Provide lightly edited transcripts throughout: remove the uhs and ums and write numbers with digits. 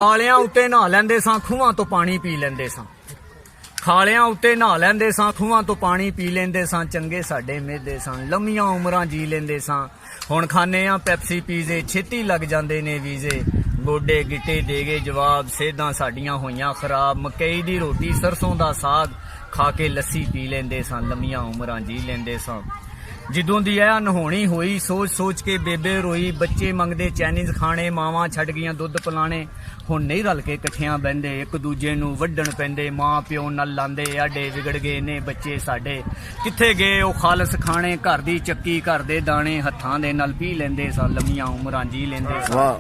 ਖਾਲਿਆਂ ਉੱਤੇ ਨਹਾ ਲੈਂਦੇ ਸਾਂ, ਖੂਹਾਂ ਤੋਂ ਪਾਣੀ ਪੀ ਲੈਂਦੇ ਸਾਂ। ਖਾਲਿਆਂ ਉੱਤੇ ਨਹਾ ਲੈਂਦੇ ਸਾਂ, ਖੂਹਾਂ ਤੋਂ ਪਾਣੀ ਪੀ ਲੈਂਦੇ ਸਾਂ। ਚੰਗੇ ਸਾਡੇ ਮਿਹਦੇ ਸਨ, ਲੰਮੀਆਂ ਉਮਰਾਂ ਜੀ ਲੈਂਦੇ ਸਾਂ। ਹੁਣ ਖਾਂਦੇ ਆ ਪੈਪਸੀ ਪੀਜ਼ੇ, ਛੇਤੀ ਲੱਗ ਜਾਂਦੇ ਨੇ ਵੀਜ਼ੇ। ਗੋਡੇ ਗਿੱਟੇ ਦੇ ਗਏ ਜਵਾਬ, ਸਿਹਤਾਂ ਸਾਡੀਆਂ ਹੋਈਆਂ ਖਰਾਬ। ਮਕਈ ਦੀ ਰੋਟੀ ਸਰਸੋਂ ਦਾ ਸਾਗ ਖਾ ਕੇ ਲੱਸੀ ਪੀ ਲੈਂਦੇ ਸਾਂ, ਲੰਮੀਆਂ ਉਮਰਾਂ ਜੀ ਲੈਂਦੇ ਸਾਂ। ਜਦੋਂ ਦੀ ਇਹ ਨਹਾਉਣੀ ਹੋਈ, ਸੋਚ ਸੋਚ ਕੇ ਬੇਬੇ ਰੋਈ। ਬੱਚੇ ਮੰਗਦੇ ਚਾਈਨੀਜ਼ ਖਾਣੇ, ਮਾਵਾਂ ਛੱਡ ਗਈਆਂ ਦੁੱਧ ਪਿਲਾਣੇ। ਹੁਣ ਨਹੀਂ ਰਲ ਕੇ ਇਕੱਠਿਆਂ ਬਹਿੰਦੇ, ਇੱਕ ਦੂਜੇ ਨੂੰ ਵੱਢਣ ਪੈਂਦੇ। ਮਾਂ ਪਿਓ ਨਾਲ ਲਾਂਦੇ, ਆਡੇ ਵਿਗੜ ਗਏ ਨੇ ਬੱਚੇ ਸਾਡੇ। ਕਿੱਥੇ ਗਏ ਉਹ ਖਾਲਸ ਖਾਣੇ, ਘਰ ਦੀ ਚੱਕੀ ਘਰ ਦੇ ਦਾਣੇ। ਹੱਥਾਂ ਦੇ ਨਾਲ ਪੀ ਲੈਂਦੇ ਸਾਂ, ਲੰਮੀਆਂ ਉਮਰਾਂ ਜੀ ਲੈਂਦੇ ਸਾਂ।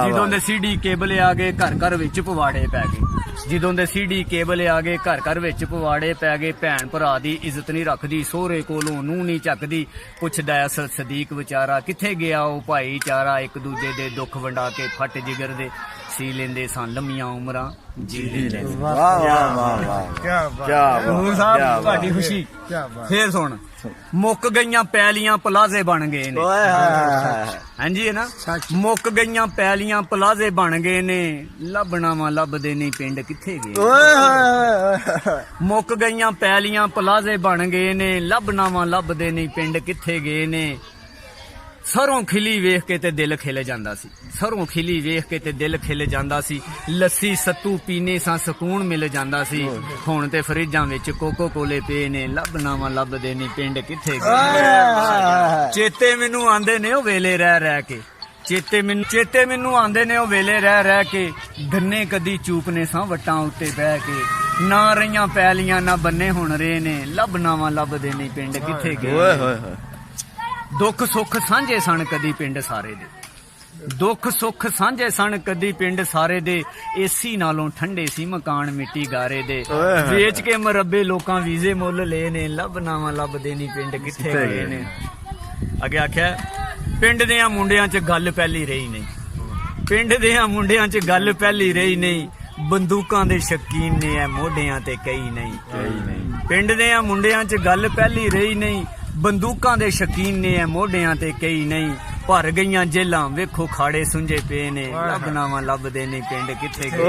ਜਦੋਂ ਦੇ CD ਕੇਬਲ ਆ ਗਏ, ਘਰ ਘਰ ਵਿੱਚ ਪਵਾੜੇ ਪੈ ਗਏ। ਜਦੋਂ ਦੇ CD ਕੇਬਲ ਆ ਗਏ, ਘਰ ਘਰ ਵਿੱਚ ਪਵਾੜੇ ਪੈ ਗਏ। ਭੈਣ ਭਰਾ ਦੀ ਇੱਜ਼ਤ ਨਹੀਂ ਰੱਖਦੀ, ਸਹੁਰੇ ਕੋਲੋਂ ਨੂੰਹ ਨਹੀਂ ਚੱਕਦੀ। ਪੁੱਛਦਾ ਅਸਲ ਸਦੀਕ ਵਿਚਾਰਾ, ਕਿੱਥੇ ਗਿਆ ਉਹ ਭਾਈਚਾਰਾ। ਇੱਕ ਦੂਜੇ ਦੇ ਦੁੱਖ ਵੰਡਾ ਕੇ ਫੱਟ ਜਿਗਰ ਦੇ ਸੀ ਲੈਂਦੇ ਸਾਂ, ਲੰਮੀਆਂ ਉਮਰਾਂ ਜੀ ਲੈਂਦੇ। ਵਾਹ ਵਾਹ ਵਾਹ ਵਾਹ ਕੀ ਬਾਤ, ਨੂਰ ਸਾਹਿਬ ਤੁਹਾਡੀ ਖੁਸ਼ੀ। ਫੇਰ ਸੁਣ, ਮੁੱਕ ਗਈਆਂ ਪੈਲੀਆਂ ਪਲਾਜ਼ੇ ਬਣ ਗਏ ਨੇ। ਹਾਂਜੀ ਹੈ ਨਾ, ਮੁੱਕ ਗਈਆਂ ਪੈਲੀਆਂ ਪਲਾਜ਼ੇ ਬਣ ਗਏ ਨੇ। ਲੱਭਣਾ ਵਾ ਲੱਭਦੇ ਨਹੀਂ ਪਿੰਡ ਕਿੱਥੇ ਗਏ। ਮੁੱਕ ਗਈਆਂ ਪੈਲੀਆਂ ਪਲਾਜ਼ੇ ਬਣ ਗਏ ਨੇ। ਲੱਭਣਾ ਵਾ ਲੱਭਦੇ ਨਹੀਂ ਪਿੰਡ ਕਿੱਥੇ ਗਏ ਨੇ। ਸਰੋਂ ਖਿਲੀ ਵੇਖ ਕੇ ਤੇ ਦਿਲ ਖਿਲ ਜਾਂਦਾ ਸੀ, ਸਰੋਂ ਖਿਲੀ ਵੇਖ ਕੇ ਤੇ ਦਿਲ ਖਿਲ ਜਾਂਦਾ ਸੀ। ਲੱਸੀ ਸੱਤੂ ਪੀਨੇ ਸਾਂ, ਸਕੂਨ ਮਿਲ ਜਾਂਦਾ ਸੀ। ਹੁਣ ਤੇ ਫਰਿੱਜਾਂ ਵਿੱਚ ਕੋਕੋ ਕੋਲੇ ਪਏ ਨੇ। ਲੱਭਣਾ ਵਾ ਲੱਭਦੇ ਨਹੀਂ ਪਿੰਡ ਕਿੱਥੇ ਗਏ। ਚੇਤੇ ਮੈਨੂੰ ਆਂਦੇ ਨੇ ਉਹ ਵੇਲੇ ਰਹਿ ਰਹਿ ਕੇ, ਚੇਤੇ ਮੈਨੂੰ ਆਂਦੇ ਨੇ ਉਹ ਵੇਲੇ ਰਹਿ ਰਹਿ ਕੇ। ਗੰਨੇ ਕਦੀ ਚੂਪਨੇ ਸਾਂ ਵੱਟਾਂ ਉੱਤੇ ਬਹਿ ਕੇ। ਨਾ ਰਹੀਆਂ ਪੈਲੀਆਂ ਨਾ ਬੰਨੇ ਹੁਣ ਰਹੇ ਨੇ। ਲੱਭਣਾ ਵਾ ਲੱਭਦੇ ਨਹੀਂ ਪਿੰਡ ਕਿੱਥੇ ਗਏ। ਦੁੱਖ ਸੁੱਖ ਸਾਂਝੇ ਸਨ ਕਦੀ ਪਿੰਡ ਸਾਰੇ ਦੇ, ਦੁੱਖ ਸੁੱਖ ਸਾਂਝੇ ਸਨ ਕਦੀ ਪਿੰਡ ਸਾਰੇ ਦੇ। ਏਸੀ ਨਾਲੋਂ ਠੰਡੇ ਸੀ ਮਕਾਨ ਮਿੱਟੀ ਗਾਰੇ ਦੇ। ਵੇਚ ਕੇ ਮਰੱਬੇ ਲੋਕਾਂ ਵੀਜ਼ੇ ਮੁੱਲ ਲਏ ਨੇ। ਲੱਭਣਾ ਵਾ ਲੱਭਦੇ ਨਹੀਂ ਪਿੰਡ ਕਿੱਥੇ ਗਏ ਨੇ। ਅੱਗੇ ਆਖਿਆ, ਪਿੰਡ ਦਿਆਂ ਮੁੰਡਿਆਂ 'ਚ ਗੱਲ ਪਹਿਲੀ ਰਹੀ ਨਹੀਂ, ਪਿੰਡ ਦਿਆਂ ਮੁੰਡਿਆਂ 'ਚ ਗੱਲ ਪਹਿਲੀ ਰਹੀ ਨਹੀਂ। ਬੰਦੂਕਾਂ ਦੇ ਸ਼ਕੀਨ ਨੇ ਐ ਮੋਢਿਆਂ ਤੇ ਕਈ ਨਹੀਂ। ਪਿੰਡ ਦਿਆਂ ਮੁੰਡਿਆਂ 'ਚ ਗੱਲ ਪਹਿਲੀ ਰਹੀ ਨਹੀਂ। ਬੰਦੂਕਾਂ ਦੇ ਸ਼ਕੀਨ ਨੇ ਐ ਮੋਢਿਆਂ ਤੇ ਕਈ ਨਹੀਂ। ਭਰ ਗਈਆਂ ਜੇਲਾਂ ਵੇਖੋ ਖਾੜੇ ਸੁੰਝੇ ਪਏ ਨੇ। ਲੱਭਣਾ ਵਾ ਲੱਭਦੇ ਨਹੀਂ ਪਿੰਡ ਕਿੱਥੇ ਗਏ।